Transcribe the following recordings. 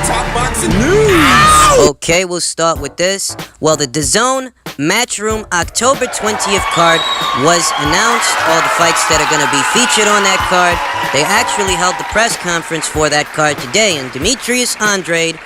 Top boxing news. Okay, we'll start with this. Well, the DAZN Matchroom October 20th card was announced. All the fights that are going to be featured on that card. They actually held the press conference for that card today, and Demetrius Andrade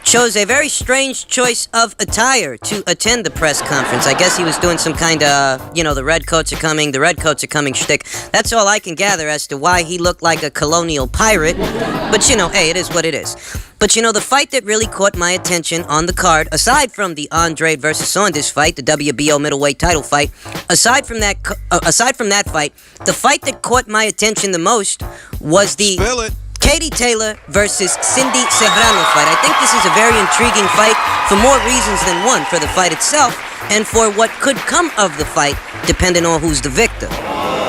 chose a very strange choice of attire to attend the press conference. I guess he was doing some kind of, the red coats are coming shtick. That's all I can gather as to why he looked like a colonial pirate. But, hey, it is what it is. But, the fight that really caught my attention on the card, aside from the Andrade versus Saunders fight, the WBO middleweight title fight, aside from that fight, the fight that caught my attention the most was the Spill it. Katie Taylor versus Cindy Serrano fight. I think this is a very intriguing fight for more reasons than one, for the fight itself and for what could come of the fight, depending on who's the victor.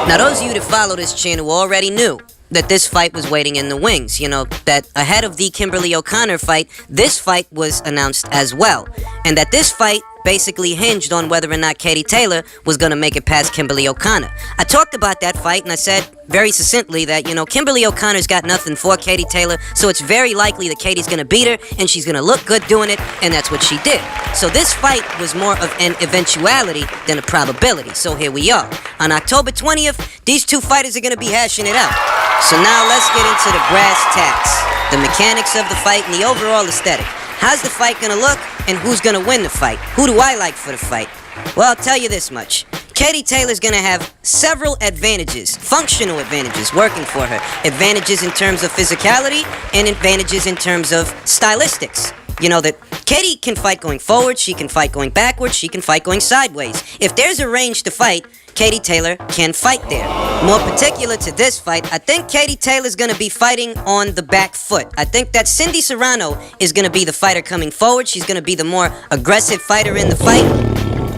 Now, those of you that follow this channel already knew that this fight was waiting in the wings. That ahead of the Kimberly O'Connor fight, this fight was announced as well. And that this fight basically hinged on whether or not Katie Taylor was going to make it past Kimberly O'Connor. I talked about that fight, and I said very succinctly that, Kimberly O'Connor's got nothing for Katie Taylor, so it's very likely that Katie's going to beat her, and she's going to look good doing it, and that's what she did. So this fight was more of an eventuality than a probability. So here we are. On October 20th, these two fighters are going to be hashing it out. So now let's get into the brass tacks, the mechanics of the fight, and the overall aesthetic. How's the fight gonna look, and who's gonna win the fight? Who do I like for the fight? Well, I'll tell you this much. Katie Taylor's gonna have several advantages, functional advantages working for her. Advantages in terms of physicality, and advantages in terms of stylistics. That Katie can fight going forward, she can fight going backwards, she can fight going sideways. If there's a range to fight, Katie Taylor can fight there. More particular to this fight, I think Katie Taylor's gonna be fighting on the back foot. I think that Cindy Serrano is gonna be the fighter coming forward. She's gonna be the more aggressive fighter in the fight.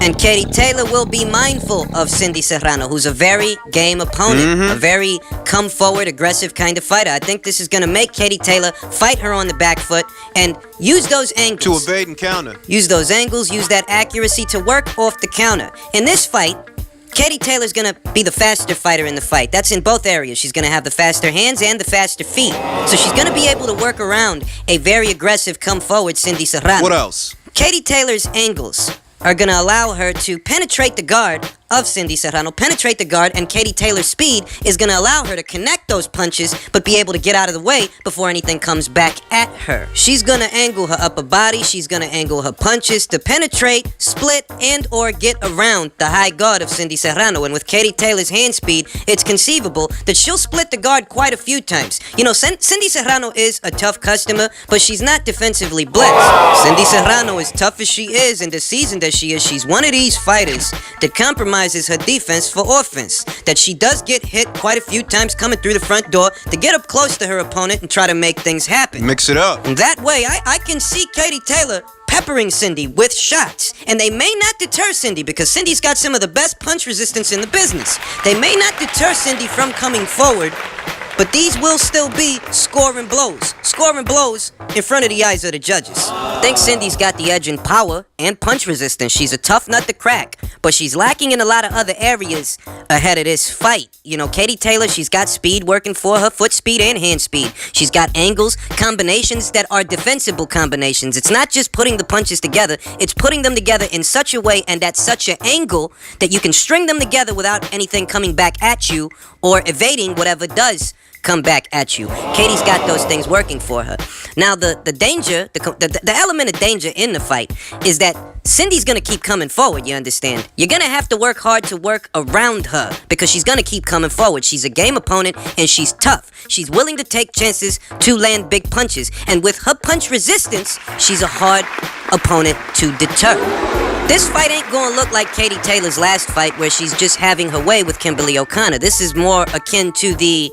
And Katie Taylor will be mindful of Cindy Serrano, who's a very game opponent, a very come-forward, aggressive kind of fighter. I think this is going to make Katie Taylor fight her on the back foot and use those angles. To evade and counter. Use those angles, use that accuracy to work off the counter. In this fight, Katie Taylor's going to be the faster fighter in the fight. That's in both areas. She's going to have the faster hands and the faster feet. So she's going to be able to work around a very aggressive come-forward Cindy Serrano. What else? Katie Taylor's angles are going to allow her to penetrate the guard of Cindy Serrano, penetrate the guard, and Katie Taylor's speed is going to allow her to connect those punches, but be able to get out of the way before anything comes back at her. She's going to angle her upper body, she's going to angle her punches to penetrate, split, and or get around the high guard of Cindy Serrano. And with Katie Taylor's hand speed, it's conceivable that she'll split the guard quite a few times. Cindy Serrano is a tough customer, but she's not defensively blessed. Cindy Serrano, as tough as she is and as seasoned as she is, she's one of these fighters that compromises her defense for offense. That she does get hit quite a few times coming through the front door to get up close to her opponent and try to make things happen. Mix it up. And that way, I can see Katie Taylor peppering Cindy with shots. And they may not deter Cindy because Cindy's got some of the best punch resistance in the business. They may not deter Cindy from coming forward, but these will still be scoring blows in front of the eyes of the judges. I think Cindy's got the edge in power and punch resistance. She's a tough nut to crack, but she's lacking in a lot of other areas ahead of this fight. Katie Taylor, she's got speed working for her, foot speed and hand speed. She's got angles, combinations that are defensible combinations. It's not just putting the punches together, it's putting them together in such a way and at such an angle that you can string them together without anything coming back at you or evading whatever does come back at you. Katie's got those things working for her. Now, the danger, the element of danger in the fight is that Cindy's gonna keep coming forward, you understand? You're gonna have to work hard to work around her because she's gonna keep coming forward. She's a game opponent and she's tough. She's willing to take chances to land big punches. And with her punch resistance, she's a hard opponent to deter. This fight ain't gonna look like Katie Taylor's last fight where she's just having her way with Kimberly O'Connor. This is more akin to the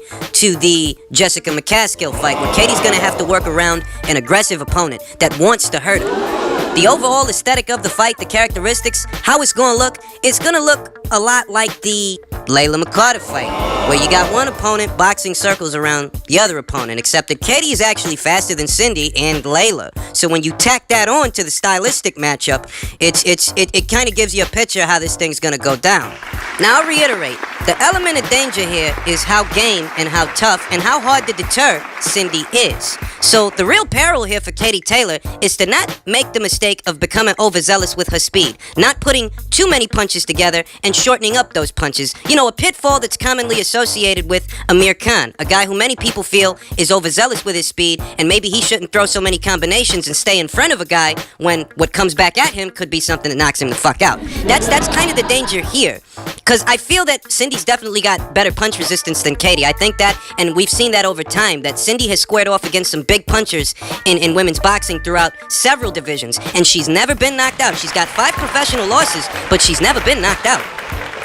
Jessica McCaskill fight where Katie's gonna have to work around an aggressive opponent that wants to hurt her. The overall aesthetic of the fight, the characteristics, how it's gonna look, it's gonna look a lot like the Layla McCarter fight, where you got one opponent boxing circles around the other opponent, except that Katie is actually faster than Cindy and Layla. So when you tack that on to the stylistic matchup, it kind of gives you a picture of how this thing's gonna go down. Now I'll reiterate, The element of danger here is how game and how tough and how hard to deter Cindy is. So the real peril here for Katie Taylor is to not make the mistake of becoming overzealous with her speed, not putting too many punches together and shortening up those punches. You know, a pitfall that's commonly associated with Amir Khan, a guy who many people feel is overzealous with his speed, and maybe he shouldn't throw so many combinations and stay in front of a guy when what comes back at him could be something that knocks him the fuck out. That's kind of the danger here. Because I feel that Cindy's definitely got better punch resistance than Katie. I think that, and we've seen that over time, that Cindy has squared off against some big punchers in women's boxing throughout several divisions, and she's never been knocked out. She's got 5 professional losses, but she's never been knocked out.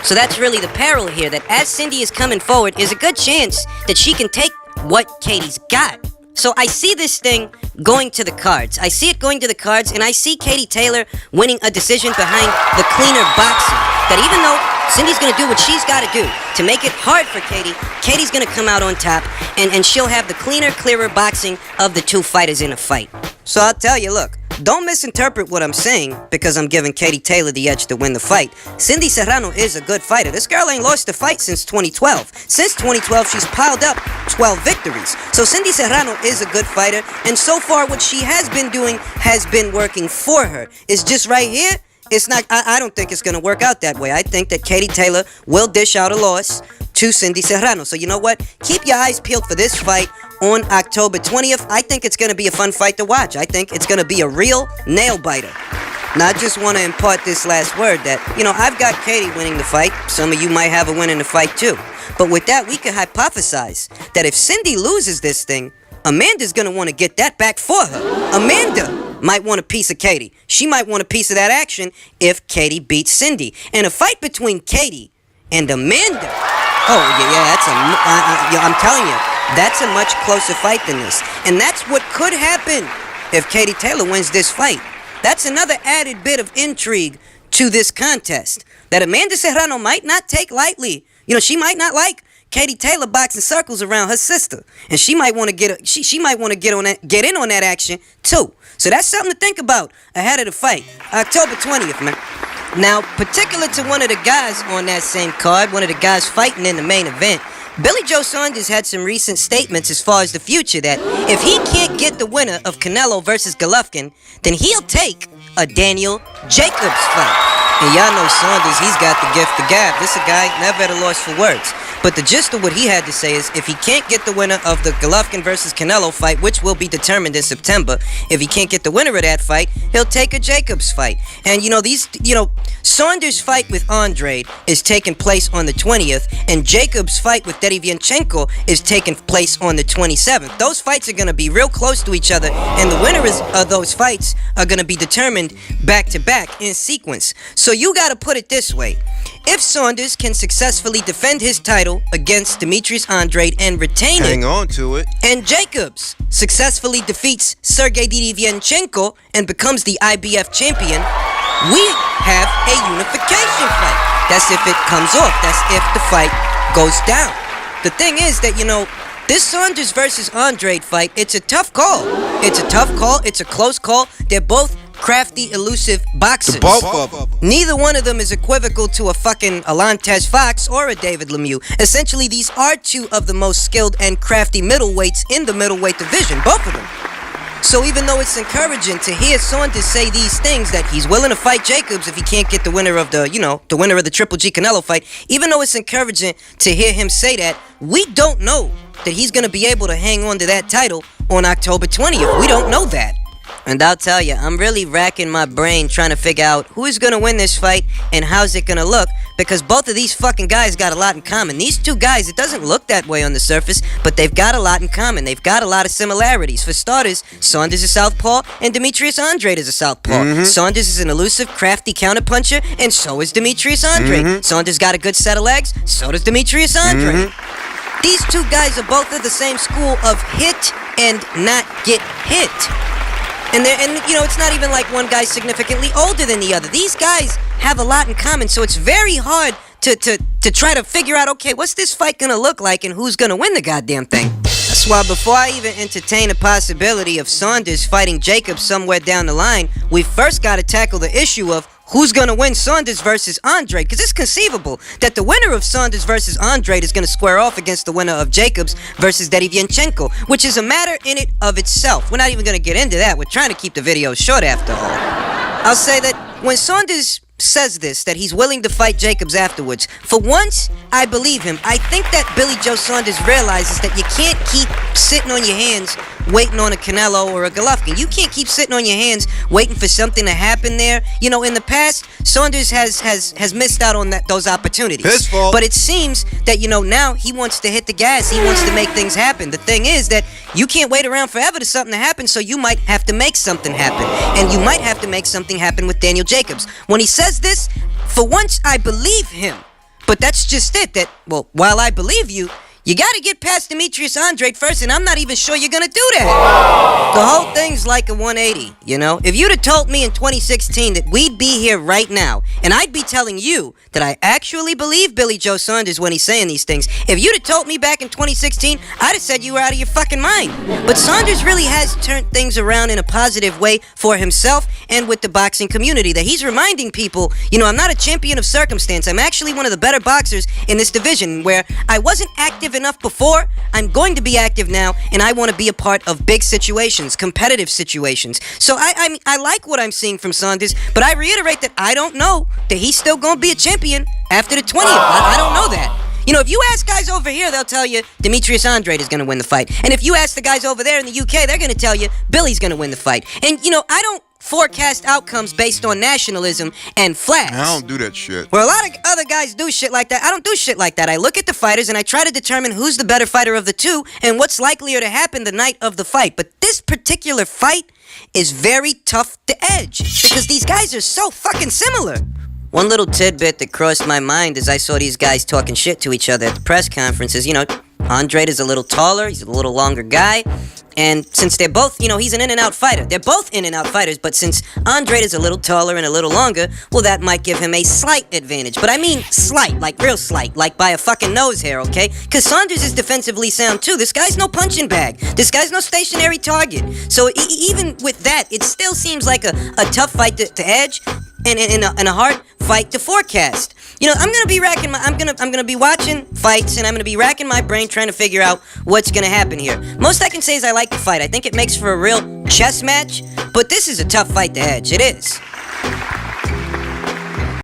So that's really the peril here, that as Cindy is coming forward, is a good chance that she can take what Katie's got. So I see this thing going to the cards. I see it going to the cards, and I see Katie Taylor winning a decision behind the cleaner boxing. That even though Cindy's gonna do what she's gotta do to make it hard for Katie, Katie's gonna come out on top, and she'll have the cleaner, clearer boxing of the two fighters in a fight. So I'll tell you, look, don't misinterpret what I'm saying because I'm giving Katie Taylor the edge to win the fight. Cindy Serrano is a good fighter. This girl ain't lost a fight since 2012. Since 2012, she's piled up 12 victories. So Cindy Serrano is a good fighter, and so far what she has been doing has been working for her. It's just right here, it's not, I don't think it's going to work out that way. I think that Katie Taylor will dish out a loss to Cindy Serrano. So you know what? Keep your eyes peeled for this fight on October 20th. I think it's going to be a fun fight to watch. I think it's going to be a real nail-biter. Now, I just want to impart this last word that, you know, I've got Katie winning the fight. Some of you might have a win in the fight, too. But with that, we can hypothesize that if Cindy loses this thing, Amanda's going to want to get that back for her. Amanda might want a piece of Katie. She might want a piece of that action if Katie beats Cindy. And a fight between Katie and Amanda, I'm telling you, that's a much closer fight than this. And that's what could happen if Katie Taylor wins this fight. That's another added bit of intrigue to this contest that Amanda Serrano might not take lightly. You know, she might not like Katie Taylor boxing circles around her sister, and she might want to get in on that action too. So that's something to think about ahead of the fight, October 20th, man. Now, particular to one of the guys on that same card, one of the guys fighting in the main event, Billy Joe Saunders had some recent statements as far as the future that if he can't get the winner of Canelo versus Golovkin, then he'll take a Daniel Jacobs fight. And y'all know Saunders, he's got the gift of gab. This a guy never at a loss for words. But the gist of what he had to say is if he can't get the winner of the Golovkin versus Canelo fight, which will be determined in September, if he can't get the winner of that fight, he'll take a Jacobs fight. And Saunders' fight with Andrade is taking place on the 20th, and Jacobs' fight with Derevyanchenko is taking place on the 27th. Those fights are going to be real close to each other, and the winners of those fights are going to be determined back-to-back in sequence. So you got to put it this way. If Saunders can successfully defend his title against Demetrius Andrade and retain it, hang on to it, and Jacobs successfully defeats Sergey Derevyanchenko and becomes the IBF champion, we have a unification fight. That's if it comes off. That's if the fight goes down. The thing is that, this Saunders versus Andrade fight, it's a tough call. It's a tough call. It's a close call. They're both crafty, elusive boxers. Both of them. Neither one of them is equivocal to a fucking Alantez Fox or a David Lemieux. Essentially, these are two of the most skilled and crafty middleweights in the middleweight division, both of them. So even though it's encouraging to hear Saunders say these things, that he's willing to fight Jacobs if he can't get the winner of the winner of the Triple G Canelo fight, even though it's encouraging to hear him say that, we don't know that he's going to be able to hang on to that title on October 20th. We don't know that. And I'll tell you, I'm really racking my brain trying to figure out who is going to win this fight and how's it going to look, because both of these fucking guys got a lot in common. These two guys, it doesn't look that way on the surface, but they've got a lot in common. They've got a lot of similarities. For starters, Saunders is a southpaw and Demetrius Andrade is a southpaw. Saunders is an elusive, crafty counterpuncher, and so is Demetrius Andrade. Saunders got a good set of legs, so does Demetrius Andrade. These two guys are both of the same school of hit and not get hit. And it's not even like one guy's significantly older than the other. These guys have a lot in common, so it's very hard to try to figure out, okay, what's this fight gonna look like and who's gonna win the goddamn thing? That's why before I even entertain the possibility of Saunders fighting Jacobs somewhere down the line, we first gotta tackle the issue of who's going to win Saunders versus Andre, because it's conceivable that the winner of Saunders versus Andre is going to square off against the winner of Jacobs versus Derevianchenko, which is a matter in it of itself. We're not even going to get into that. We're trying to keep the video short after all. I'll say that when Saunders says this, that he's willing to fight Jacobs afterwards, for once, I believe him. I think that Billy Joe Saunders realizes that you can't keep sitting on your hands waiting on a Canelo or a Golovkin. You can't keep sitting on your hands waiting for something to happen there. You know, in the past, Saunders has missed out on those opportunities. His fault. But it seems that, you know, now he wants to hit the gas. He wants to make things happen. The thing is that you can't wait around forever for something to happen, so you might have to make something happen. And you might have to make something happen with Daniel Jacobs. When he says this, for once, I believe him. But that's just it. That, well, while I believe you, you got to get past Demetrius Andrade first, and I'm not even sure you're going to do that. The whole thing's like a 180, you know? If you'd have told me in 2016 that we'd be here right now, and I'd be telling you that I actually believe Billy Joe Saunders when he's saying these things, if you'd have told me back in 2016, I'd have said you were out of your fucking mind. But Saunders really has turned things around in a positive way for himself and with the boxing community, that he's reminding people, you know, I'm not a champion of circumstance. I'm actually one of the better boxers in this division, where I wasn't active enough before, I'm going to be active now, and I want to be a part of big situations, competitive situations. So I like what I'm seeing from Saunders, but I reiterate that I don't know that he's still going to be a champion after the 20th. I don't know that. You know, if you ask guys over here, they'll tell you Demetrius Andrade is going to win the fight. And if you ask the guys over there in the UK, they're going to tell you Billy's going to win the fight. And, you know, I don't forecast outcomes based on nationalism and flags. I don't do that shit. Well, a lot of other guys do shit like that. I don't do shit like that. I look at the fighters and I try to determine who's the better fighter of the two and what's likelier to happen the night of the fight. But this particular fight is very tough to edge because these guys are so fucking similar. One little tidbit that crossed my mind as I saw these guys talking shit to each other at the press conferences, you know, Andrade is a little taller, he's a little longer guy, and since they're both, you know, he's an in-and-out fighter. They're both in-and-out fighters, but since Andrade is a little taller and a little longer, well, that might give him a slight advantage. But I mean slight, like real slight, like by a fucking nose hair, okay? Because Saunders is defensively sound, too. This guy's no punching bag. This guy's no stationary target. So even with that, it still seems like a tough fight to edge and a hard fight to forecast. You know, I'm gonna be watching fights and I'm gonna be racking my brain trying to figure out what's gonna happen here. Most I can say is I like the fight. I think it makes for a real chess match, but this is a tough fight to edge. It is.